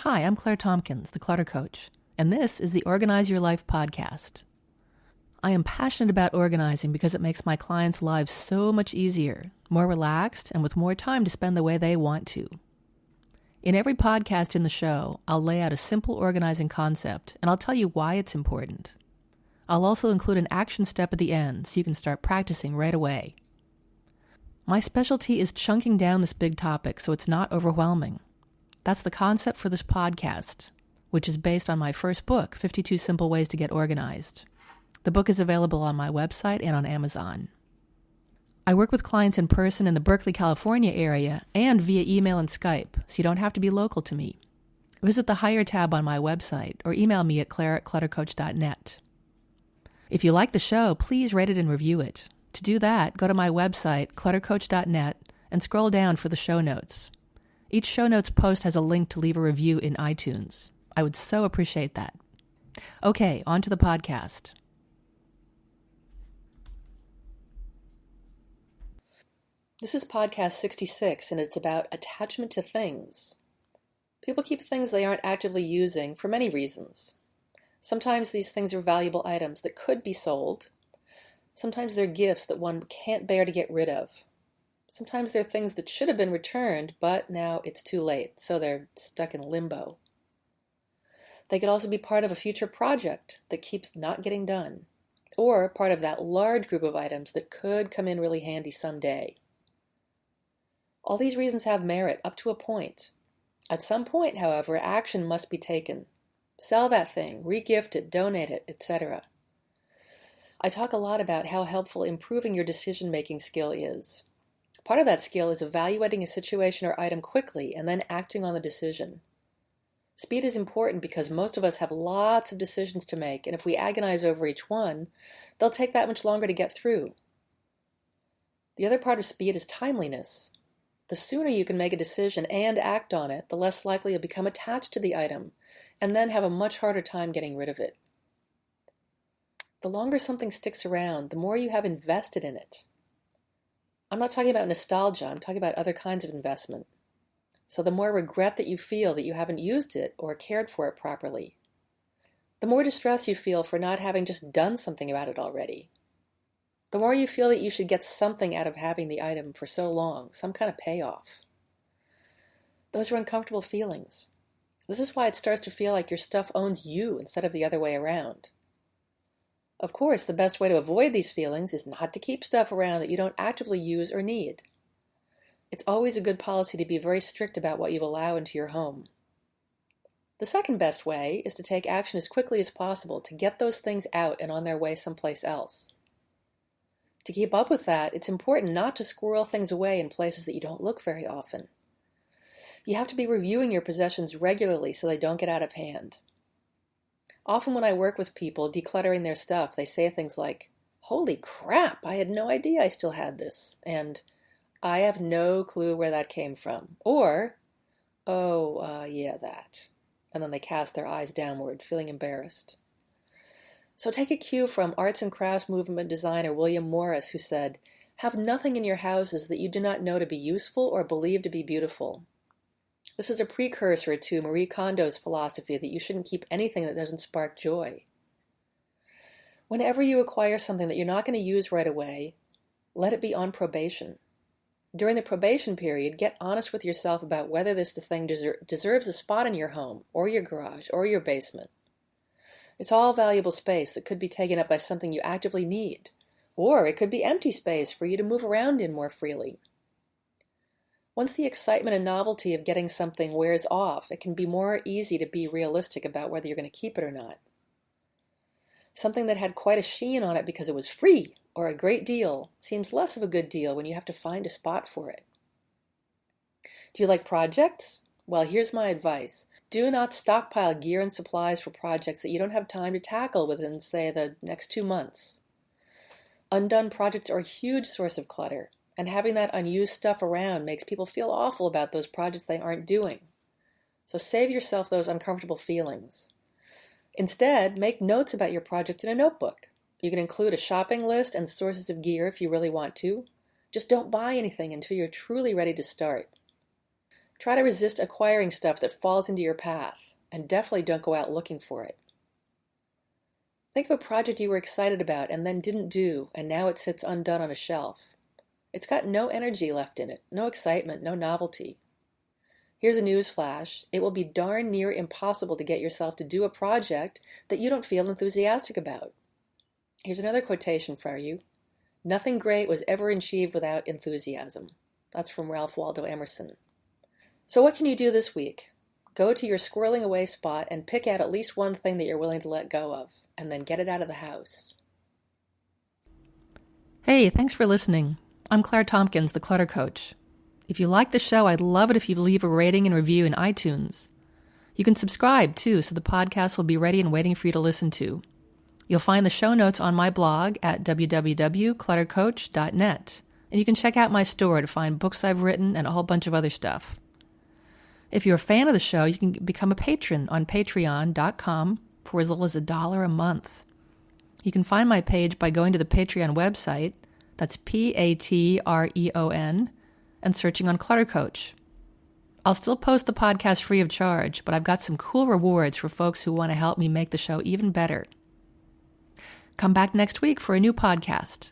Hi, I'm Claire Tompkins, the Clutter Coach, and this is the Organize Your Life podcast. I am passionate about organizing because it makes my clients' lives so much easier, more relaxed, and with more time to spend the way they want to. In every podcast in the show, I'll lay out a simple organizing concept, and I'll tell you why it's important. I'll also include an action step at the end so you can start practicing right away. My specialty is chunking down this big topic so it's not overwhelming. That's the concept for this podcast, which is based on my first book, 52 Simple Ways to Get Organized. The book is available on my website and on Amazon. I work with clients in person in the Berkeley, California area and via email and Skype, so you don't have to be local to me. Visit the Hire tab on my website or email me at claire@cluttercoach.net. If you like the show, please rate it and review it. To do that, go to my website, cluttercoach.net, and scroll down for the show notes. Each show notes post has a link to leave a review in iTunes. I would so appreciate that. Okay, on to the podcast. This is podcast 66, and it's about attachment to things. People keep things they aren't actively using for many reasons. Sometimes these things are valuable items that could be sold. Sometimes they're gifts that one can't bear to get rid of. Sometimes they're things that should have been returned, but now it's too late, so they're stuck in limbo. They could also be part of a future project that keeps not getting done, or part of that large group of items that could come in really handy someday. All these reasons have merit up to a point. At some point, however, action must be taken. Sell that thing, re-gift it, donate it, etc. I talk a lot about how helpful improving your decision-making skill is. Part of that skill is evaluating a situation or item quickly and then acting on the decision. Speed is important because most of us have lots of decisions to make, and if we agonize over each one, they'll take that much longer to get through. The other part of speed is timeliness. The sooner you can make a decision and act on it, the less likely you'll become attached to the item, and then have a much harder time getting rid of it. The longer something sticks around, the more you have invested in it. I'm not talking about nostalgia, I'm talking about other kinds of investment. So the more regret that you feel that you haven't used it or cared for it properly, the more distress you feel for not having just done something about it already. The more you feel that you should get something out of having the item for so long, some kind of payoff. Those are uncomfortable feelings. This is why it starts to feel like your stuff owns you instead of the other way around. Of course, the best way to avoid these feelings is not to keep stuff around that you don't actively use or need. It's always a good policy to be very strict about what you allow into your home. The second best way is to take action as quickly as possible to get those things out and on their way someplace else. To keep up with that, it's important not to squirrel things away in places that you don't look very often. You have to be reviewing your possessions regularly so they don't get out of hand. Often when I work with people decluttering their stuff, they say things like, "Holy crap, I had no idea I still had this," and "I have no clue where that came from," or, yeah, that. And then they cast their eyes downward, feeling embarrassed. So take a cue from arts and crafts movement designer William Morris, who said, "Have nothing in your houses that you do not know to be useful or believe to be beautiful." This is a precursor to Marie Kondo's philosophy that you shouldn't keep anything that doesn't spark joy. Whenever you acquire something that you're not going to use right away, let it be on probation. During the probation period, get honest with yourself about whether this thing deserves a spot in your home, or your garage, or your basement. It's all valuable space that could be taken up by something you actively need, or it could be empty space for you to move around in more freely. Once the excitement and novelty of getting something wears off, it can be more easy to be realistic about whether you're going to keep it or not. Something that had quite a sheen on it because it was free or a great deal seems less of a good deal when you have to find a spot for it. Do you like projects? Well, here's my advice. Do not stockpile gear and supplies for projects that you don't have time to tackle within, say, the next 2 months. Undone projects are a huge source of clutter. And having that unused stuff around makes people feel awful about those projects they aren't doing. So save yourself those uncomfortable feelings. Instead, make notes about your project in a notebook. You can include a shopping list and sources of gear if you really want to. Just don't buy anything until you're truly ready to start. Try to resist acquiring stuff that falls into your path, and definitely don't go out looking for it. Think of a project you were excited about and then didn't do, and now it sits undone on a shelf. It's got no energy left in it, no excitement, no novelty. Here's a news flash. It will be darn near impossible to get yourself to do a project that you don't feel enthusiastic about. Here's another quotation for you. Nothing great was ever achieved without enthusiasm. That's from Ralph Waldo Emerson. So what can you do this week? Go to your squirreling away spot and pick out at least one thing that you're willing to let go of, and then get it out of the house. Hey, thanks for listening. I'm Claire Tompkins, the Clutter Coach. If you like the show, I'd love it if you leave a rating and review in iTunes. You can subscribe, too, so the podcast will be ready and waiting for you to listen to. You'll find the show notes on my blog at www.cluttercoach.net, and you can check out my store to find books I've written and a whole bunch of other stuff. If you're a fan of the show, you can become a patron on patreon.com for as little as $1 a month. You can find my page by going to the Patreon website, that's Patreon, and searching on Clutter Coach. I'll still post the podcast free of charge, but I've got some cool rewards for folks who want to help me make the show even better. Come back next week for a new podcast.